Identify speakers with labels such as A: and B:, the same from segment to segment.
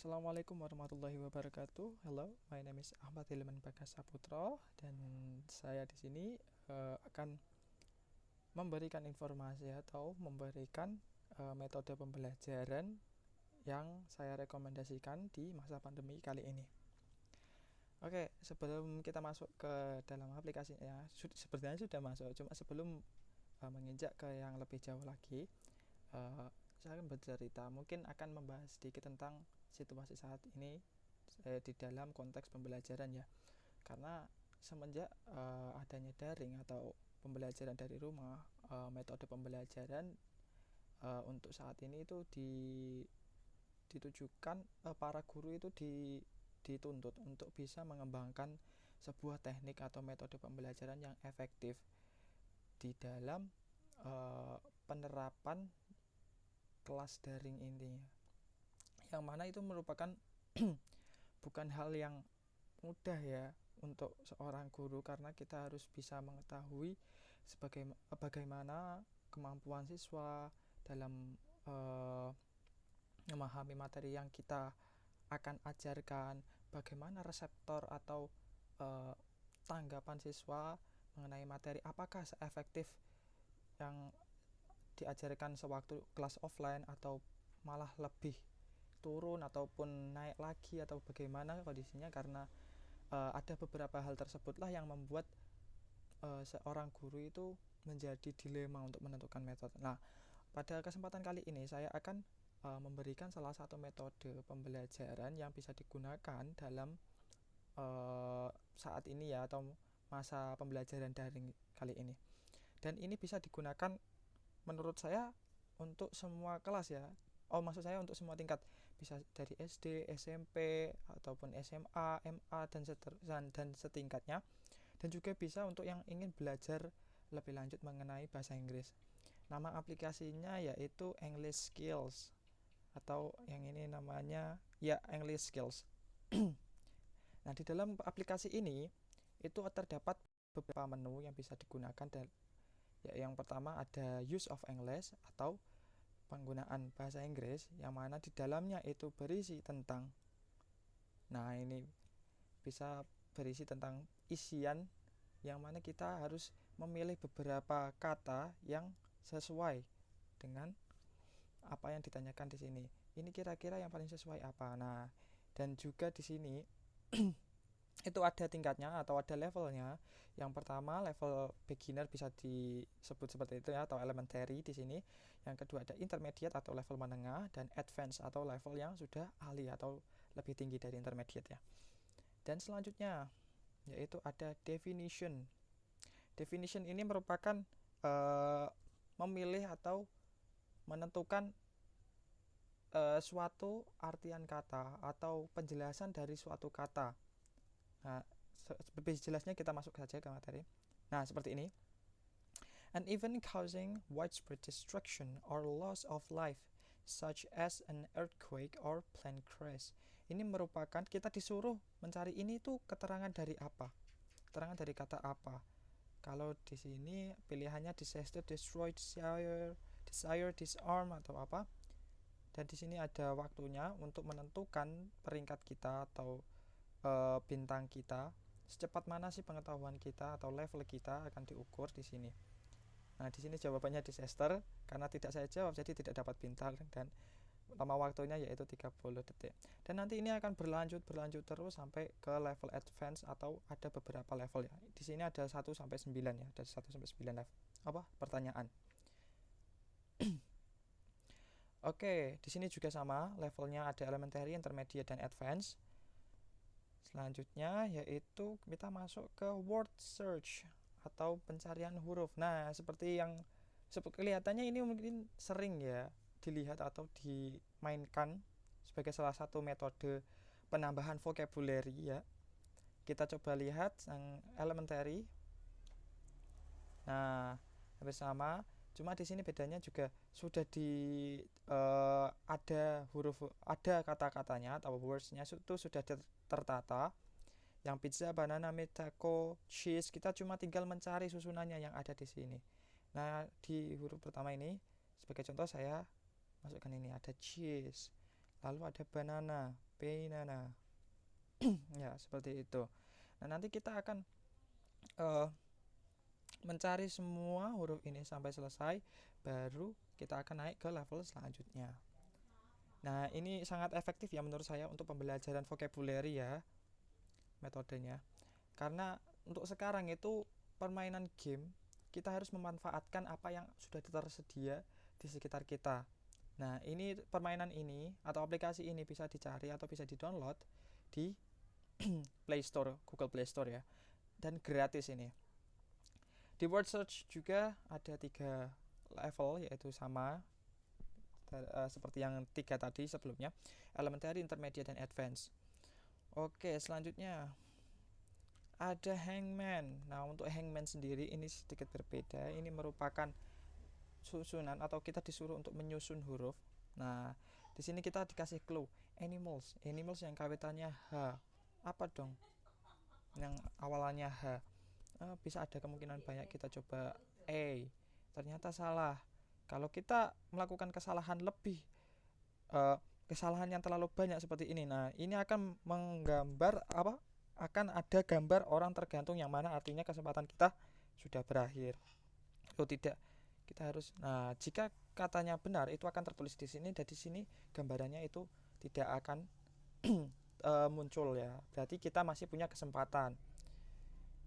A: Assalamualaikum warahmatullahi wabarakatuh. Hello, my name is Ahmad Hilman Bagas Saputra dan saya di sini akan memberikan informasi atau memberikan metode pembelajaran yang saya rekomendasikan di masa pandemi kali ini. Oke, sebelum kita masuk ke dalam aplikasinya, sebenarnya sudah masuk, cuma sebelum menginjak ke yang lebih jauh lagi, saya akan bercerita, mungkin akan membahas sedikit tentang situasi saat ini di dalam konteks pembelajaran ya. Karena semenjak adanya daring atau pembelajaran dari rumah, metode pembelajaran untuk saat ini itu ditujukan para guru itu dituntut untuk bisa mengembangkan sebuah teknik atau metode pembelajaran yang efektif di dalam penerapan kelas daring ini, yang mana itu merupakan bukan hal yang mudah ya untuk seorang guru, karena kita harus bisa mengetahui bagaimana kemampuan siswa dalam memahami materi yang kita akan ajarkan, bagaimana reseptor atau tanggapan siswa mengenai materi, apakah seefektif yang diajarkan sewaktu kelas offline atau malah lebih turun ataupun naik lagi atau bagaimana kondisinya, karena ada beberapa hal tersebutlah yang membuat seorang guru itu menjadi dilema untuk menentukan metode. Nah, pada kesempatan kali ini saya akan memberikan salah satu metode pembelajaran yang bisa digunakan dalam saat ini ya, atau masa pembelajaran daring kali ini. Dan ini bisa digunakan menurut saya untuk semua kelas ya. Maksud saya untuk semua tingkat, bisa dari SD, SMP ataupun SMA, MA dan setingkatnya, dan juga bisa untuk yang ingin belajar lebih lanjut mengenai bahasa Inggris. Nama aplikasinya yaitu English Skills, atau yang ini namanya ya English Skills. Nah, di dalam aplikasi ini itu terdapat beberapa menu yang bisa digunakan, dan ya, yang pertama ada Use of English atau penggunaan bahasa Inggris, yang mana di dalamnya itu berisi tentang, nah ini bisa berisi tentang isian, yang mana kita harus memilih beberapa kata yang sesuai dengan apa yang ditanyakan di sini. Ini kira-kira yang paling sesuai apa. Nah, dan juga di sini itu ada tingkatnya atau ada levelnya. Yang pertama level beginner, bisa disebut seperti itu ya, atau elementary di sini. Yang kedua ada intermediate atau level menengah, dan advance atau level yang sudah ahli atau lebih tinggi dari intermediate ya. Dan selanjutnya yaitu ada definition. Definition ini merupakan memilih atau menentukan suatu artian kata atau penjelasan dari suatu kata. Nah, lebih jelasnya kita masuk saja ke materi. Nah, seperti ini. An event causing widespread destruction or loss of life, such as an earthquake or plane crash. Ini merupakan, kita disuruh mencari ini tuh keterangan dari apa? Keterangan dari kata apa? Kalau di sini pilihannya disaster, destroy, desire, disarm atau apa? Dan di sini ada waktunya untuk menentukan peringkat kita atau bintang kita, secepat mana sih pengetahuan kita atau level kita akan diukur di sini. Nah, di sini jawabannya disaster, karena tidak saya jawab jadi tidak dapat bintang, dan lama waktunya yaitu 30 detik. Dan nanti ini akan berlanjut terus sampai ke level advance, atau ada beberapa level ya. Di sini ada 1 sampai 9 ya, ada 1 sampai 9 level pertanyaan. Oke, di sini juga sama, levelnya ada elementary, intermediate, dan advance. Selanjutnya yaitu kita masuk ke word search atau pencarian huruf. Nah, seperti yang kelihatannya ini mungkin sering ya dilihat atau dimainkan sebagai salah satu metode penambahan vocabulary ya. Kita coba lihat yang elementary. Nah, hampir sama, cuma di sini bedanya juga sudah ada kata-katanya atau words-nya itu sudah tertata. Yang pizza, banana, meat, taco, cheese, kita cuma tinggal mencari susunannya yang ada di sini. Nah, di huruf pertama ini sebagai contoh saya masukkan ini, ada cheese, lalu ada banana, bainana. Ya, seperti itu. Nah, nanti kita akan eh, mencari semua huruf ini sampai selesai, baru kita akan naik ke level selanjutnya. Nah, ini sangat efektif ya menurut saya untuk pembelajaran vocabulary ya, metodenya. Karena untuk sekarang itu permainan game, kita harus memanfaatkan apa yang sudah tersedia di sekitar kita. Nah, ini permainan ini atau aplikasi ini bisa dicari atau bisa di-download di Play Store, Google Play Store ya. Dan gratis ini. Di word search juga ada 3 level, yaitu sama seperti yang 3 tadi sebelumnya, elementary, intermediate, dan advance. Oke, selanjutnya ada hangman. Nah, untuk hangman sendiri ini sedikit berbeda. Ini merupakan susunan atau kita disuruh untuk menyusun huruf. Nah, di sini kita dikasih clue, animals. Animals yang kawitannya H. Apa dong? Yang awalannya H. Bisa ada kemungkinan banyak, kita coba A. Ternyata salah. Kalau kita melakukan kesalahan lebih, kesalahan yang terlalu banyak seperti ini, nah ini akan menggambar apa? Akan ada gambar orang tergantung, yang mana artinya kesempatan kita sudah berakhir. Kalau tidak, kita harus. Nah, jika katanya benar, itu akan tertulis di sini, dan di sini gambarannya itu tidak akan muncul ya. Berarti kita masih punya kesempatan.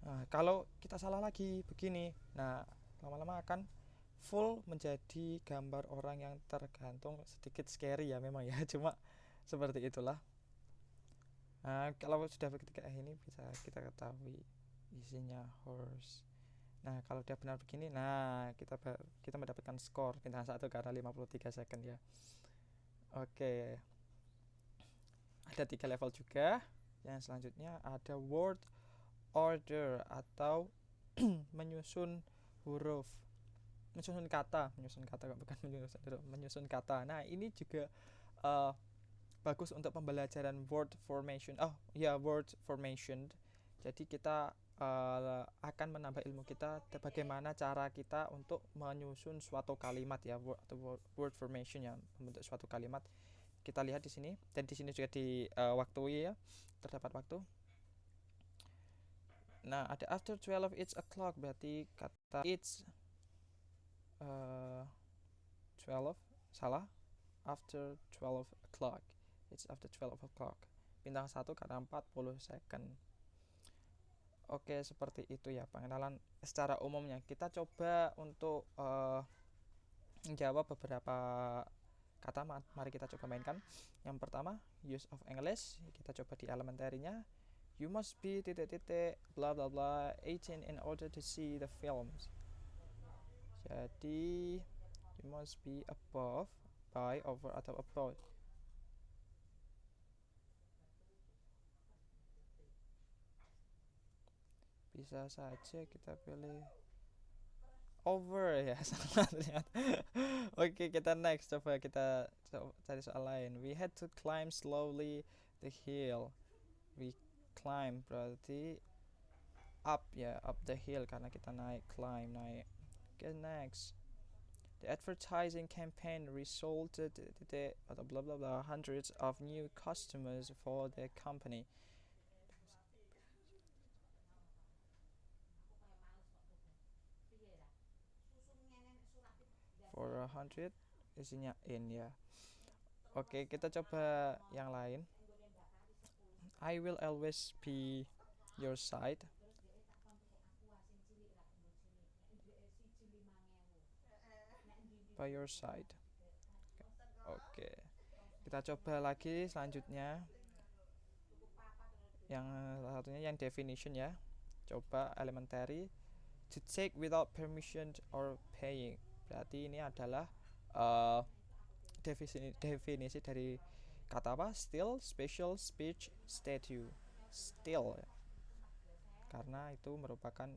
A: Nah, kalau kita salah lagi begini, nah lama-lama akan full menjadi gambar orang yang tergantung. Sedikit scary ya memang ya, cuma seperti itulah. Nah, kalau sudah ketika ini bisa kita ketahui isinya horse. Nah, kalau dia benar begini, nah kita mendapatkan skor bintang 1 karena 53 second ya. Oke. Ada 3 level juga. Yang selanjutnya ada word order atau menyusun huruf, menyusun kata bukan menyusun kata. Nah, ini juga bagus untuk pembelajaran word formation. Word formation. Jadi kita akan menambah ilmu kita bagaimana cara kita untuk menyusun suatu kalimat ya, word formation ya, membentuk suatu kalimat. Kita lihat di sini, dan di sini juga di waktu ya, terdapat waktu. Nah, ada after 12 it's o'clock, berarti kata it's 12 salah, after 12 o'clock, it's after 12 o'clock, bintang 1 karena 40 second. Oke, seperti itu ya pengenalan secara umumnya. Kita coba untuk menjawab beberapa kata. Mari kita coba mainkan. Yang pertama, use of English. Kita coba di elementary-nya. You must be bla bla bla 18 in order to see the films. Jadi you must be above, by, over, atau about. Bisa saja kita pilih over ya. Salah ternyata. Oke, kita next. Coba kita cari soal lain. We had to climb slowly the hill. We climb berarti up ya, up the hill karena kita naik, climb, naik. Okay, next. The advertising campaign resulted atau bla bla bla hundreds of new customers for the company. For 100 isinya in ya. Oke, kita coba yang lain. I will always be your side. By your side. Oke. Kita coba lagi selanjutnya. Yang satunya yang definition ya. Coba elementary. To take without permission or paying. Berarti ini adalah definisi dari kata apa? Steal, special, speech, statue. Steal ya. Karena itu merupakan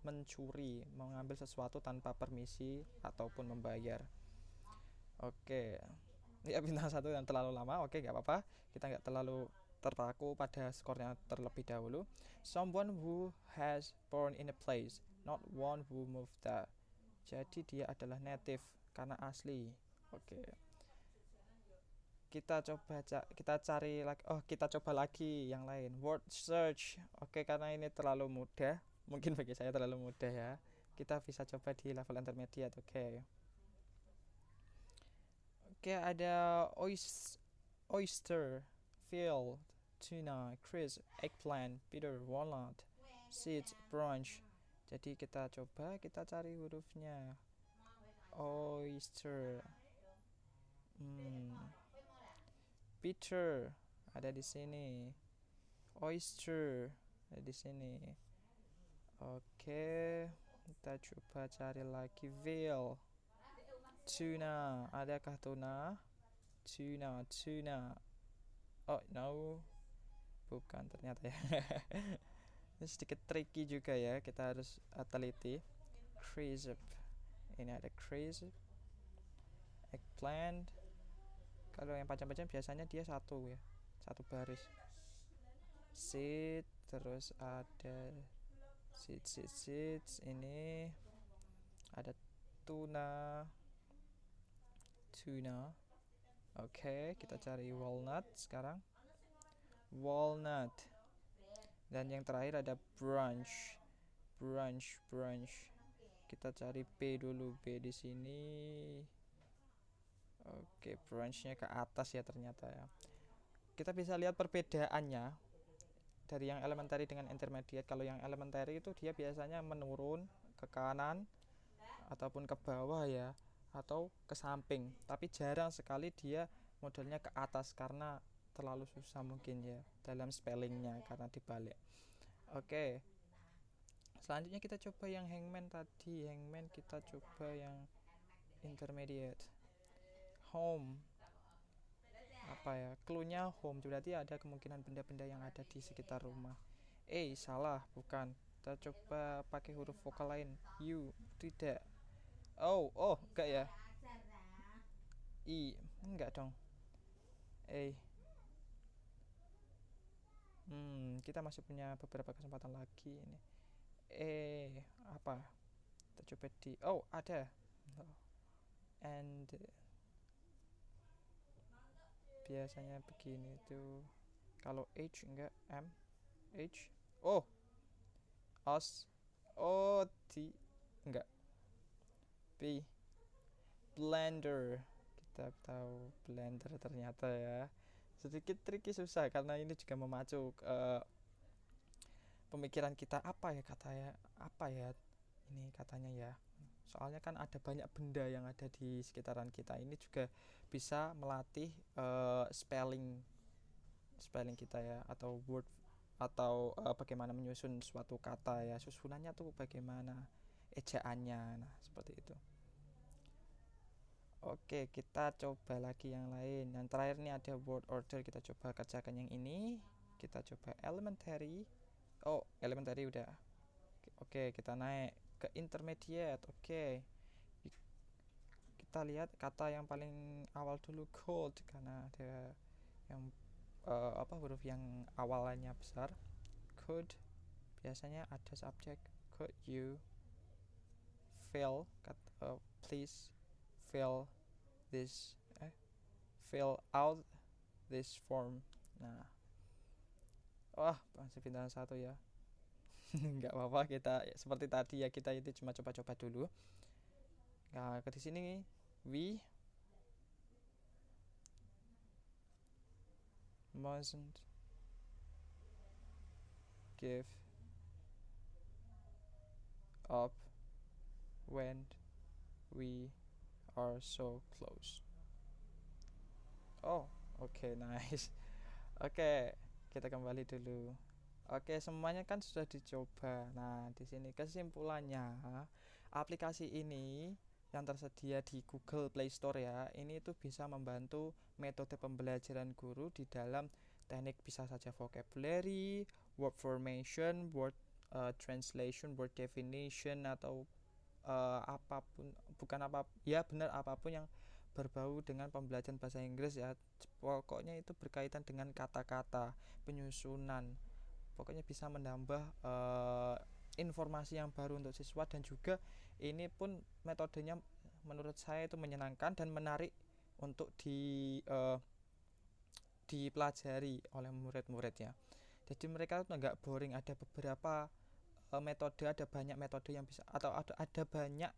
A: mencuri, mengambil sesuatu tanpa permisi ataupun membayar. Oke. Ya, bintang 1 yang terlalu lama. Oke, nggak apa-apa. Kita nggak terlalu terpaku pada skornya terlebih dahulu. Someone who has born in a place, not one who moved there. Jadi dia adalah native karena asli. Oke. kita cari lagi, kita coba lagi yang lain, word search. Oke, karena ini terlalu mudah, mungkin bagi saya terlalu mudah ya, kita bisa coba di level intermediate. Oke. Oke, ada oyster, veal, tuna, crisp, eggplant, bitter, walnut, seeds, brunch. Jadi kita cari hurufnya. Oyster, bitter ada di sini, oyster ada di sini. Oke, kita coba cari lagi veal, tuna, adakah tuna? Tuna. Oh no, bukan ternyata ya. Ini sedikit tricky juga ya, kita harus teliti. Crisp, ini ada crisp, eggplant. Kalau yang panjang-panjang biasanya dia satu ya, satu baris. Seed, terus ada seeds. Ini ada tuna. Oke, kita cari walnut sekarang. Walnut. Dan yang terakhir ada brunch. Kita cari B dulu, B di sini. Oke, brunchnya ke atas ya ternyata ya. Kita bisa lihat perbedaannya dari yang elementary dengan intermediate. Kalau yang elementary itu dia biasanya menurun ke kanan ataupun ke bawah ya, atau ke samping, tapi jarang sekali dia modelnya ke atas karena terlalu susah mungkin ya dalam spellingnya karena dibalik. Oke, selanjutnya kita coba yang hangman tadi. Kita coba yang intermediate. Home, apa ya, cluenya home, berarti ada kemungkinan benda-benda yang ada di sekitar rumah. Salah, bukan. Kita coba pakai huruf vokal lain. U, tidak. Oh, enggak ya. Enggak dong. Kita masih punya beberapa kesempatan lagi ini. Apa? Kita coba di. Ada. And biasanya begini tuh. Kalau H enggak, M, H. Os. T enggak. B. Blender. Kita tahu blender ternyata ya. Sedikit tricky, susah karena ini juga memacu pemikiran kita. Apa ya ini katanya ya. Soalnya kan ada banyak benda yang ada di sekitaran kita. Ini juga bisa melatih spelling kita ya, atau word, atau bagaimana menyusun suatu kata ya, susunannya tuh bagaimana, ejaannya. Nah, seperti itu. Oke, kita coba lagi yang lain. Yang terakhir nih ada word order. Kita coba kerjakan yang ini. Kita coba elementary. Elementary udah. Oke, kita naik ke intermediate. Oke, kita lihat kata yang paling awal dulu, cold, karena ada yang huruf yang awalnya besar. Could, biasanya ada subjek. Could you please fill out this form. Nah, masih bintang 1 ya. Nggak apa-apa, kita seperti tadi ya, kita itu cuma coba-coba dulu. Nah, di sini we mustn't give up when we are so close. Oke, nice. Oke, kita kembali dulu. Oke, semuanya kan sudah dicoba. Nah, di sini kesimpulannya, aplikasi ini yang tersedia di Google Play Store ya, ini itu bisa membantu metode pembelajaran guru di dalam teknik, bisa saja vocabulary, word formation, word translation, word definition, atau apapun, apapun yang berbau dengan pembelajaran bahasa Inggris ya. Pokoknya itu berkaitan dengan kata-kata, penyusunan. Pokoknya bisa menambah informasi yang baru untuk siswa, dan juga ini pun metodenya menurut saya itu menyenangkan dan menarik untuk dipelajari oleh murid-muridnya. Jadi mereka tuh nggak boring, ada beberapa metode, ada banyak metode yang bisa, atau ada banyak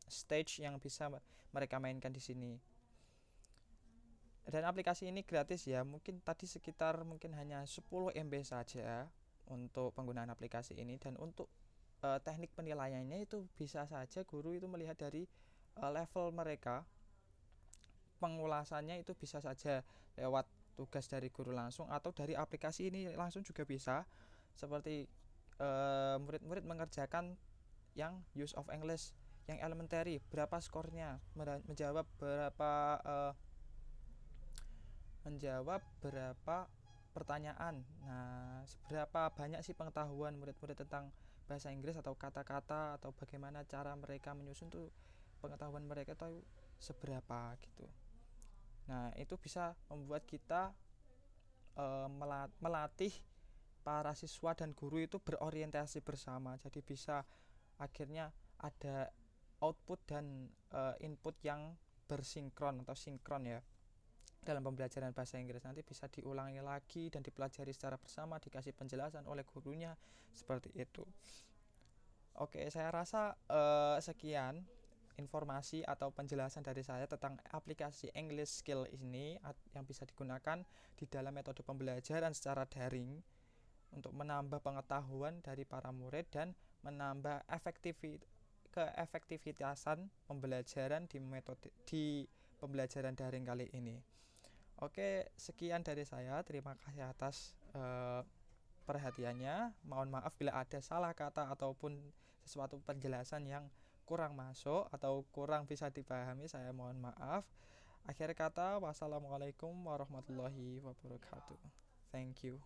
A: stage yang bisa mereka mainkan di sini. Dan aplikasi ini gratis ya, mungkin tadi sekitar mungkin hanya 10 MB saja untuk penggunaan aplikasi ini. Dan untuk teknik penilaiannya itu bisa saja guru itu melihat dari level mereka. Pengulasannya itu bisa saja lewat tugas dari guru langsung atau dari aplikasi ini langsung juga bisa, seperti murid-murid mengerjakan yang use of English yang elementary, berapa skornya, menjawab berapa pertanyaan. Nah, seberapa banyak sih pengetahuan murid-murid tentang bahasa Inggris atau kata-kata, atau bagaimana cara mereka menyusun tuh pengetahuan mereka tuh seberapa gitu. Nah, itu bisa membuat kita melatih para siswa dan guru itu berorientasi bersama. Jadi bisa akhirnya ada output dan input yang bersinkron atau sinkron ya dalam pembelajaran bahasa Inggris. Nanti bisa diulangi lagi dan dipelajari secara bersama, dikasih penjelasan oleh gurunya, seperti itu. Oke, saya rasa sekian informasi atau penjelasan dari saya tentang aplikasi English Skill ini yang bisa digunakan di dalam metode pembelajaran secara daring untuk menambah pengetahuan dari para murid dan menambah keefektivitasan pembelajaran di pembelajaran daring kali ini. Oke, sekian dari saya. Terima kasih atas perhatiannya. Mohon maaf bila ada salah kata ataupun sesuatu penjelasan yang kurang masuk atau kurang bisa dipahami, saya mohon maaf. Akhir kata, wassalamualaikum warahmatullahi wabarakatuh. Thank you.